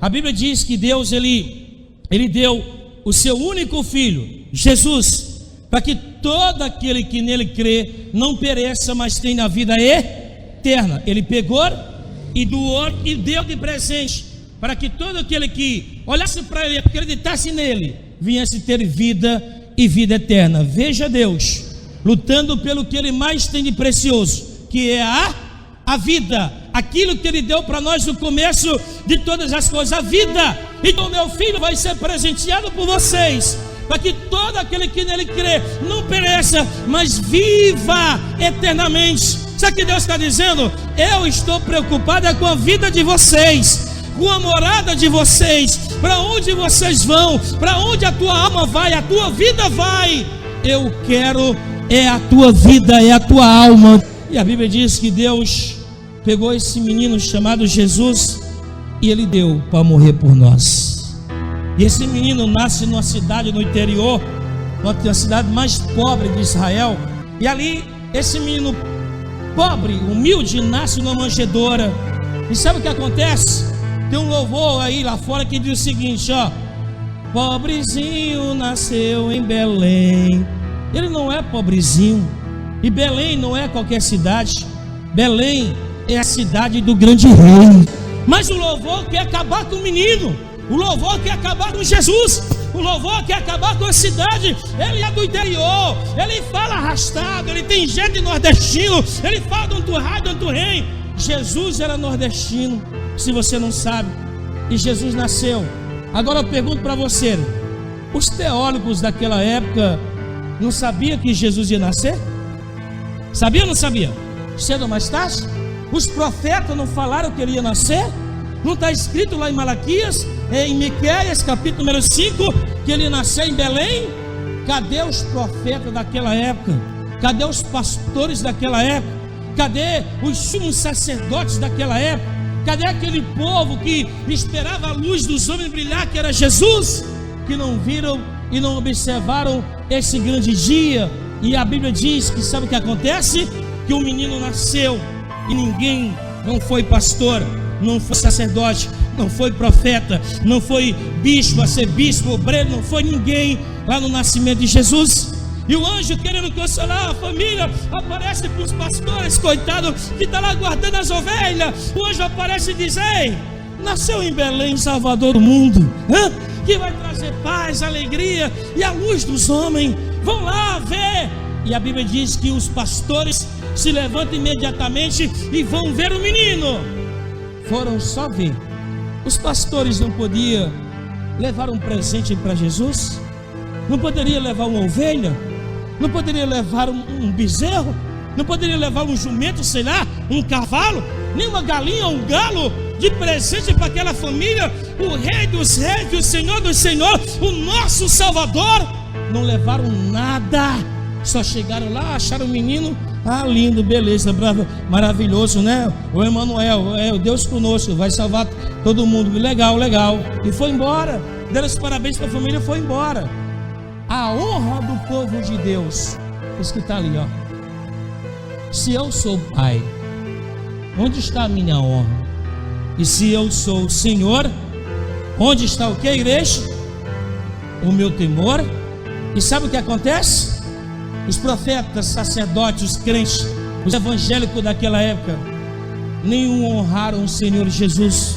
A Bíblia diz que Deus ele deu o seu único filho, Jesus, para que todo aquele que nele crê não pereça, mas tenha a vida eterna. Ele pegou e doou e deu de presente, para que todo aquele que olhasse para ele, acreditasse nele, viesse ter vida e vida eterna. Veja Deus lutando pelo que ele mais tem de precioso, que é a vida, aquilo que ele deu para nós no começo de todas as coisas, a vida. Então meu filho vai ser presenteado por vocês, para que todo aquele que nele crê não pereça, mas viva eternamente. Sabe o que Deus está dizendo? Eu estou preocupado com a vida de vocês, com a morada de vocês, para onde vocês vão, para onde a tua alma vai, a tua vida vai. Eu quero é a tua vida, é a tua alma. E a Bíblia diz que Deus pegou esse menino chamado Jesus e ele deu para morrer por nós. E esse menino nasce numa cidade no interior, uma cidade mais pobre de Israel. E ali esse menino pobre, humilde, nasce numa manjedoura. E sabe o que acontece? Tem um louvor aí lá fora que diz o seguinte, ó: pobrezinho nasceu em Belém. Ele não é pobrezinho. E Belém não é qualquer cidade. Belém é a cidade do grande rei. Mas o louvor quer acabar com o menino. O louvor quer acabar com Jesus. O louvor quer acabar com a cidade. Ele é do interior. Ele fala arrastado. Ele tem jeito de nordestino. Ele fala de um turrado, de um turrém. Jesus era nordestino, se você não sabe. E Jesus nasceu. Agora eu pergunto para você: os teólogos daquela época não sabiam que Jesus ia nascer? Sabia ou não sabia? Cedo ou mais tarde? Os profetas não falaram que ele ia nascer? Não está escrito lá em Malaquias, em Miqueias, capítulo número 5, que ele ia nascer em Belém? Cadê os profetas daquela época? Cadê os pastores daquela época? Cadê os sumos sacerdotes daquela época? Cadê aquele povo que esperava a luz dos homens brilhar, que era Jesus? Que não viram e não observaram esse grande dia. E a Bíblia diz que sabe o que acontece? Que o menino nasceu e ninguém, não foi pastor, não foi sacerdote, não foi profeta, não foi bispo a ser bispo, obreiro, não foi ninguém lá no nascimento de Jesus. E o anjo, querendo consolar a família, aparece para os pastores, coitado, que está lá guardando as ovelhas. O anjo aparece e diz: ei, nasceu em Belém, Salvador do mundo, que vai trazer paz, alegria e a luz dos homens. Vão lá ver. E a Bíblia diz que os pastores se levantam imediatamente e vão ver o menino. Foram só ver. Os pastores não podiam levar um presente para Jesus? Não poderia levar uma ovelha? Não poderia levar um bezerro? Não poderia levar um jumento, sei lá, um cavalo? Nem uma galinha, um galo de presente para aquela família? O Rei dos Reis, o Senhor dos Senhores, o nosso Salvador? Não levaram nada. Só chegaram lá, acharam o menino. Ah, lindo, beleza, bravo, maravilhoso, né? O Emanuel, é o Deus conosco, vai salvar todo mundo. Legal, legal. E foi embora. Deram os parabéns para a família e foi embora. A honra do povo de Deus, isso que está ali, ó. Se eu sou pai, onde está a minha honra? E se eu sou o Senhor, onde está o que, igreja? O meu temor. E sabe o que acontece? Os profetas, sacerdotes, os crentes, os evangélicos daquela época, nenhum honraram o Senhor Jesus.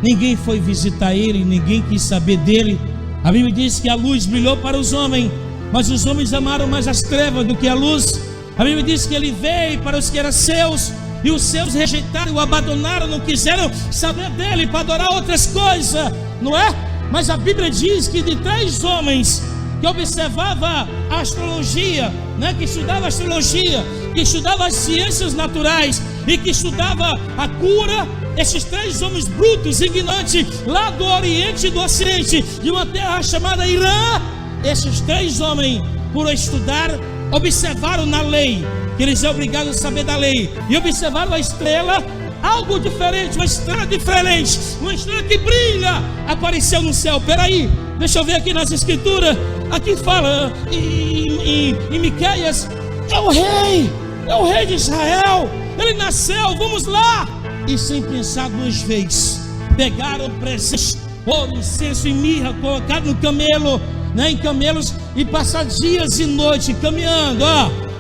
Ninguém foi visitar ele, ninguém quis saber dele. A Bíblia diz que a luz brilhou para os homens, mas os homens amaram mais as trevas do que a luz. A Bíblia diz que ele veio para os que eram seus, e os seus rejeitaram, o abandonaram, não quiseram saber dele para adorar outras coisas, não é? Mas a Bíblia diz que de 3 homens que observava a astrologia, né, que estudava astrologia, que estudava as ciências naturais e que estudava a cura, esses 3 homens brutos, ignorantes, lá do Oriente e do Ocidente, de uma terra chamada Irã, esses 3 homens, por estudar, observaram na lei, que eles são obrigados a saber da lei, e observaram a estrela, algo diferente, uma estrela diferente, uma estrela que brilha, apareceu no céu. Peraí, deixa eu ver aqui nas escrituras. Aqui fala em Miqueias, é o rei de Israel, ele nasceu, vamos lá. E sem pensar 2 vezes, pegaram presentes, ouro, incenso e mirra, colocado no camelo, em camelos, e passar dias e noites caminhando,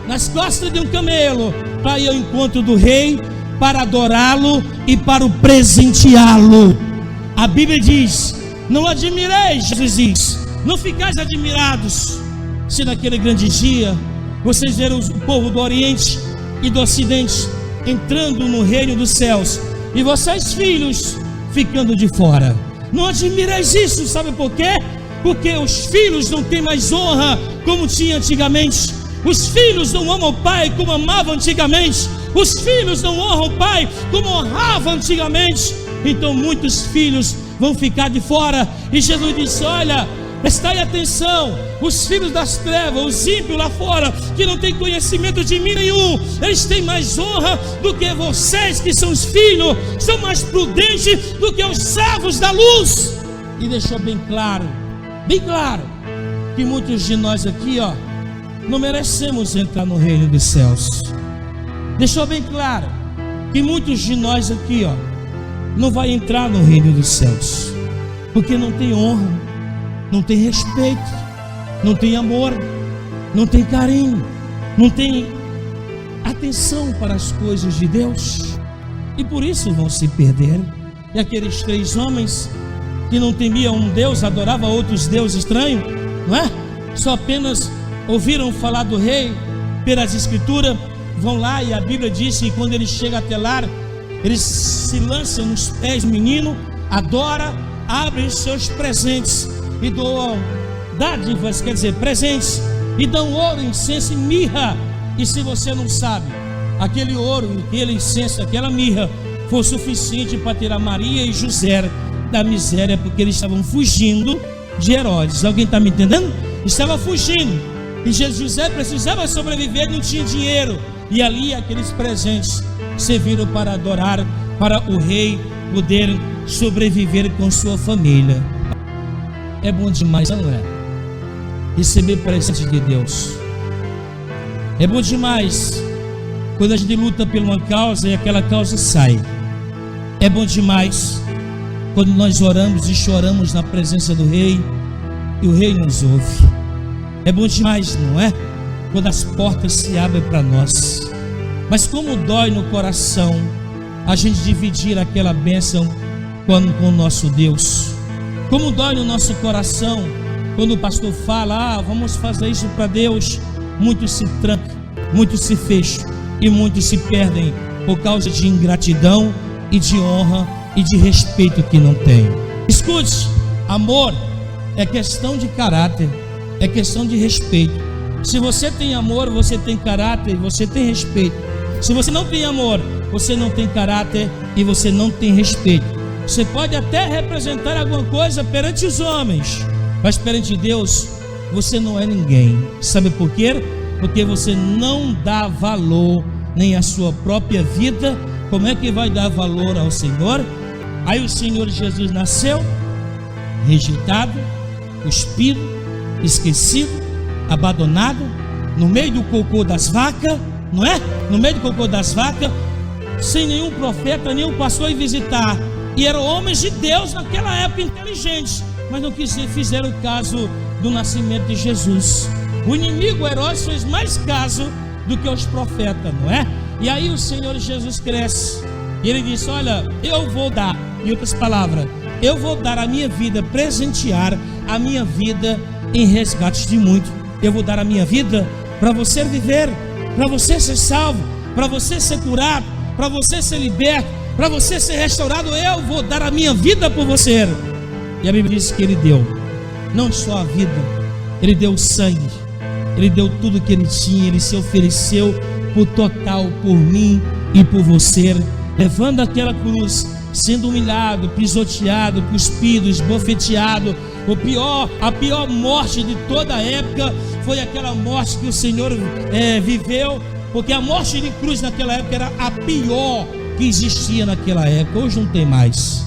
nas costas de um camelo, para ir ao encontro do rei, para adorá-lo e para o presenteá-lo. A Bíblia diz: não admireis, Jesus diz, não ficais admirados, se naquele grande dia vocês viram o povo do Oriente e do Ocidente entrando no reino dos céus, e vocês, filhos, ficando de fora. Não admireis isso, sabe por quê? Porque os filhos não têm mais honra como tinha antigamente. Os filhos não amam o pai como amavam antigamente. Os filhos não honram o pai como honravam antigamente. Então muitos filhos vão ficar de fora. E Jesus disse: olha, prestai atenção, os filhos das trevas, os ímpios lá fora, que não têm conhecimento de mim nenhum, eles têm mais honra do que vocês que são os filhos, são mais prudentes do que os servos da luz. E deixou bem claro, que muitos de nós aqui, não merecemos entrar no reino dos céus. Deixou bem claro que muitos de nós aqui, não vai entrar no reino dos céus, porque não tem honra, não tem respeito, não tem amor, não tem carinho, não tem atenção para as coisas de Deus, e por isso vão se perder. E aqueles 3 homens que não temiam um Deus, adoravam outros deuses estranhos, não é? Só apenas ouviram falar do rei pelas escrituras, vão lá, e a Bíblia diz que quando ele chega até lá, eles se lançam nos pés do menino, adoram, abrem seus presentes e doam dádivas, quer dizer, presentes, e dão ouro, incenso e mirra. E se você não sabe, aquele ouro, aquele incenso, aquela mirra foi suficiente para tirar Maria e José da miséria, porque eles estavam fugindo de Herodes. Alguém está me entendendo? Estava fugindo, e José precisava sobreviver, não tinha dinheiro, e ali aqueles presentes serviram para adorar, para o rei poder sobreviver com sua família. É bom demais, não é? Receber presente de Deus. É bom demais quando a gente luta por uma causa e aquela causa sai. É bom demais quando nós oramos e choramos na presença do rei e o rei nos ouve. É bom demais, não é? Quando as portas se abrem para nós. Mas como dói no coração a gente dividir aquela bênção com o nosso Deus. Como dói no nosso coração quando o pastor fala: vamos fazer isso para Deus. Muitos se trancam, muitos se fecham e muitos se perdem por causa de ingratidão e de honra e de respeito que não tem. Escute, amor é questão de caráter, é questão de respeito. Se você tem amor, você tem caráter e você tem respeito. Se você não tem amor, você não tem caráter e você não tem respeito. Você pode até representar alguma coisa perante os homens, mas perante Deus você não é ninguém. Sabe por quê? Porque você não dá valor nem à sua própria vida. Como é que vai dar valor ao Senhor? Aí o Senhor Jesus nasceu rejeitado, cuspido, esquecido, abandonado, no meio do cocô das vacas, não é? No meio do cocô das vacas, sem nenhum profeta, nenhum pastor ir visitar. E eram homens de Deus naquela época, inteligentes, mas não fizeram caso do nascimento de Jesus. O inimigo Herodes fez mais caso do que os profetas, não é? E aí o Senhor Jesus cresce, e ele disse: olha, eu vou dar, em outras palavras, eu vou dar a minha vida, presentear a minha vida em resgate de muito. Eu vou dar a minha vida para você viver, para você ser salvo, para você ser curado, para você ser liberto, para você ser restaurado. Eu vou dar a minha vida por você. E a Bíblia diz que ele deu não só a vida, ele deu o sangue, ele deu tudo que ele tinha, ele se ofereceu por total, por mim e por você, levando aquela cruz, sendo humilhado, pisoteado, cuspido, esbofeteado. A pior morte de toda a época foi aquela morte que o Senhor viveu, porque a morte de cruz naquela época era a pior que existia naquela época. Hoje não tem mais,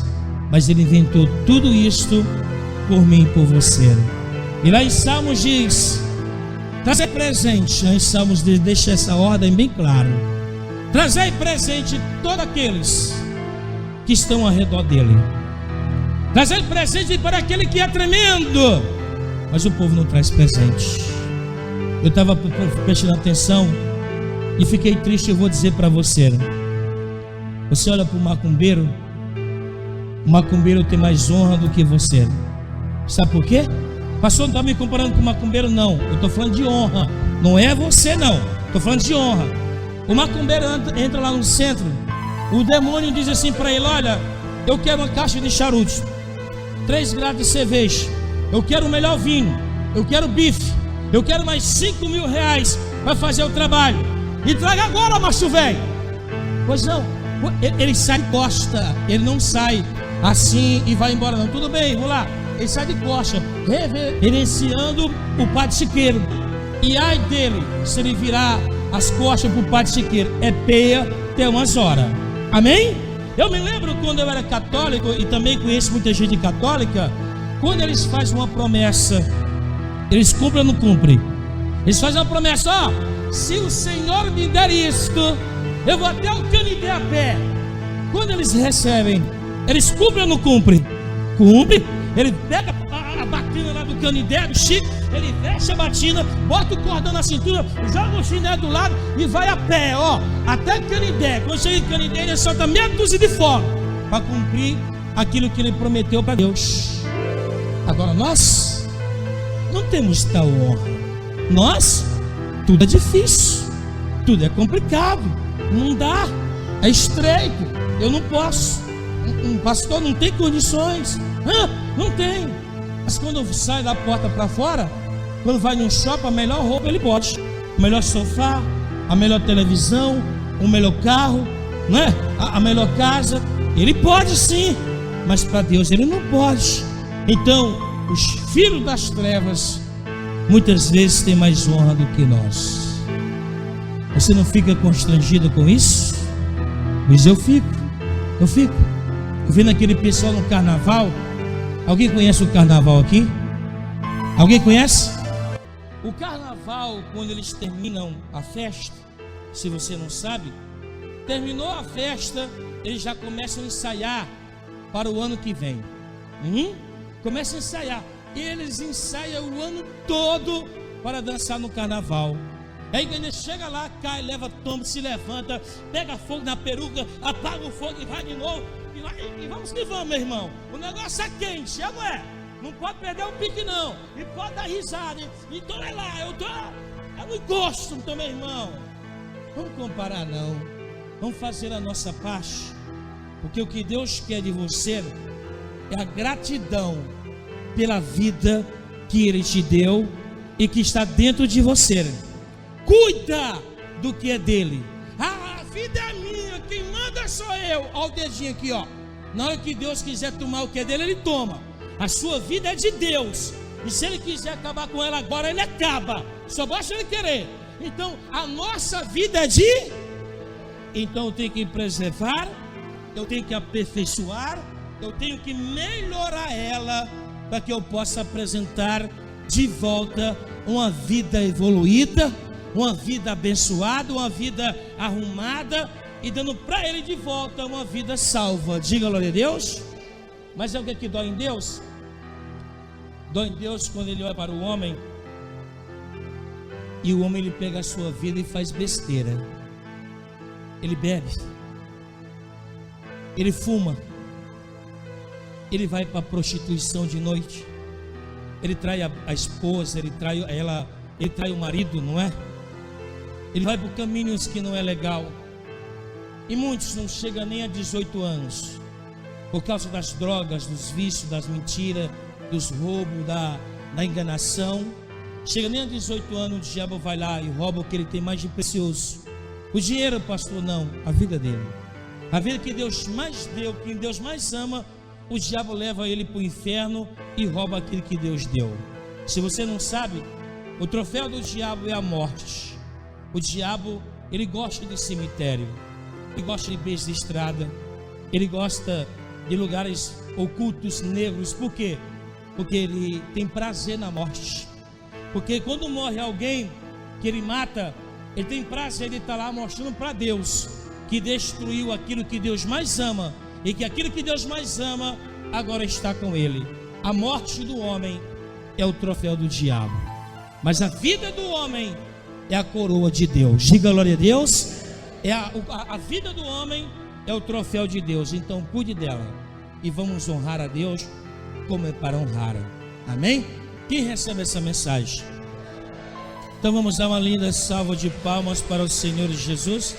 mas ele inventou tudo isto por mim e por você. E lá em Salmos diz: trazer presente. Em Salmos deixa essa ordem bem clara: trazer presente todos aqueles que estão ao redor dele. trazer presente para aquele que é tremendo. Mas o povo não traz presente. Eu estava prestando atenção e fiquei triste. Eu vou dizer para você: você olha para o macumbeiro tem mais honra do que você. Sabe por quê? Pastor, não está me comparando com o macumbeiro? Não, eu estou falando de honra. Não é você não, estou falando de honra. O macumbeiro entra lá no centro, o demônio diz assim para ele: olha, eu quero uma caixa de charutos, 3 graus de cerveja, eu quero o melhor vinho, eu quero bife, eu quero mais 5.000 reais para fazer o trabalho. E traga agora, macho velho. Pois não, ele sai de costa, ele não sai assim e vai embora não. Tudo bem, vamos lá. Ele sai de costa, reverenciando o padre Chiqueiro. E ai dele, se ele virar as costas para o padre Chiqueiro, é peia até umas horas. Amém? Eu me lembro quando eu era católico, e também conheço muita gente católica, quando eles fazem uma promessa, eles cumprem ou não cumprem? Eles fazem uma promessa: ó, se o Senhor me der isto, eu vou até o Canidé a pé. Quando eles recebem, eles cumprem ou não cumprem? Cumpre. Ele pega a batina lá do Canidé, do Chico, ele veste a batina, bota o cordão na cintura, joga o chinelo do lado e vai a pé, ó, até Canidé. Quando chega em Canidé, ele solta meia dúzia de fora para cumprir aquilo que ele prometeu para Deus. Agora nós não temos tal honra. Nós, tudo é difícil, tudo é complicado, não dá, é estreito, eu não posso. Um pastor não tem condições, não tem. Mas quando sai da porta para fora, quando vai num shopping, a melhor roupa ele pode, o melhor sofá, a melhor televisão, o melhor carro, né? A melhor casa, ele pode sim, mas para Deus ele não pode. Então os filhos das trevas muitas vezes têm mais honra do que nós. Você não fica constrangido com isso? Mas eu fico. Vendo aquele pessoal no carnaval. Alguém conhece o carnaval aqui? Alguém conhece? O carnaval, quando eles terminam a festa, se você não sabe, terminou a festa, eles já começam a ensaiar para o ano que vem. Começam a ensaiar. Eles ensaiam o ano todo para dançar no carnaval. Aí quando ele chega lá, cai, leva tombo, se levanta, pega fogo na peruca, apaga o fogo e vai de novo. E vamos que vamos, meu irmão. O negócio é quente, não é? Não pode perder o pique não. E pode dar risada. Então é lá, eu não gosto, então, meu irmão. Vamos comparar não. Vamos fazer a nossa parte. Porque o que Deus quer de você é a gratidão pela vida que Ele te deu e que está dentro de você. Cuida do que é dele. A vida é minha, quem manda sou eu. Olha o dedinho aqui, ó. Na hora que Deus quiser tomar o que é dele, Ele toma. A sua vida é de Deus. E se Ele quiser acabar com ela agora, Ele acaba. Só basta Ele querer. Então a nossa vida é de... Então eu tenho que preservar, eu tenho que aperfeiçoar, eu tenho que melhorar ela, para que eu possa apresentar de volta uma vida evoluída, uma vida abençoada, uma vida arrumada, e dando para Ele de volta uma vida salva. Diga glória a Deus. Mas é o que dói em Deus? Dói em Deus quando Ele olha para o homem e o homem ele pega a sua vida e faz besteira. Ele bebe, ele fuma, ele vai para a prostituição de noite, ele trai a esposa, ele trai ela, ele trai o marido, não é? Ele vai por caminhos que não é legal. E muitos não chegam nem a 18 anos por causa das drogas, dos vícios, das mentiras, dos roubos, da enganação. Chega nem a 18 anos, o diabo vai lá e rouba o que ele tem mais de precioso. O dinheiro, pastor, não, a vida dele. A vida que Deus mais deu, que Deus mais ama, o diabo leva ele para o inferno e rouba aquilo que Deus deu. Se você não sabe, o troféu do diabo é a morte. O diabo, ele gosta de cemitério, ele gosta de beijo de estrada, ele gosta de lugares ocultos, negros. Por quê? Porque ele tem prazer na morte. Porque quando morre alguém que ele mata, ele tem prazer de estar lá mostrando para Deus que destruiu aquilo que Deus mais ama, e que aquilo que Deus mais ama agora está com ele. A morte do homem é o troféu do diabo, mas a vida do homem é a coroa de Deus. Diga glória a Deus. A vida do homem é o troféu de Deus. Então cuide dela e vamos honrar a Deus como é para honrar. Amém? Quem recebe essa mensagem? Então vamos dar uma linda salva de palmas para o Senhor Jesus.